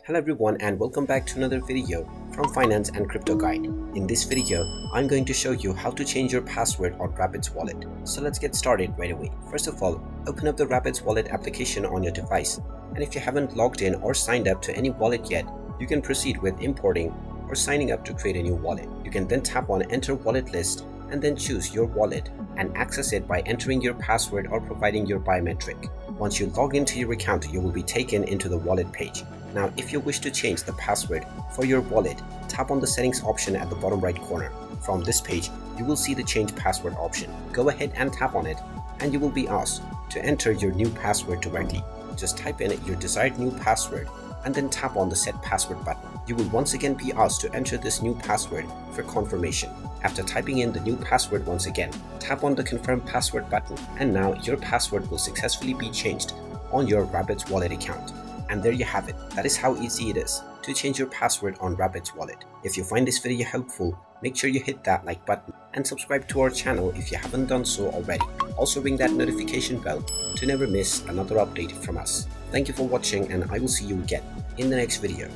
Hello everyone and welcome back to another video from Finance and Crypto Guide. In this video, I'm going to show you how to change your password on Rapids Wallet. So let's get started right away. First of all, open up the Rapids Wallet application on your device. And if you haven't logged in or signed up to any wallet yet, you can proceed with importing or signing up to create a new wallet. You can then tap on Enter Wallet List and then choose your wallet and access it by entering your password or providing your biometric. Once you log into your account, you will be taken into the wallet page. Now, if you wish to change the password for your wallet, tap on the settings option at the bottom right corner. From this page, you will see the change password option. Go ahead and tap on it and you will be asked to enter your new password directly. Just type in your desired new password and then tap on the set password button. You will once again be asked to enter this new password for confirmation. After typing in the new password once again, tap on the confirm password button and now your password will successfully be changed on your Rapids Wallet account. And there you have it. That is how easy it is to change your password on Rapids Wallet. If you find this video helpful, make sure you hit that like button and subscribe to our channel if you haven't done so already. Also ring that notification bell to never miss another update from us. Thank you for watching and I will see you again in the next video.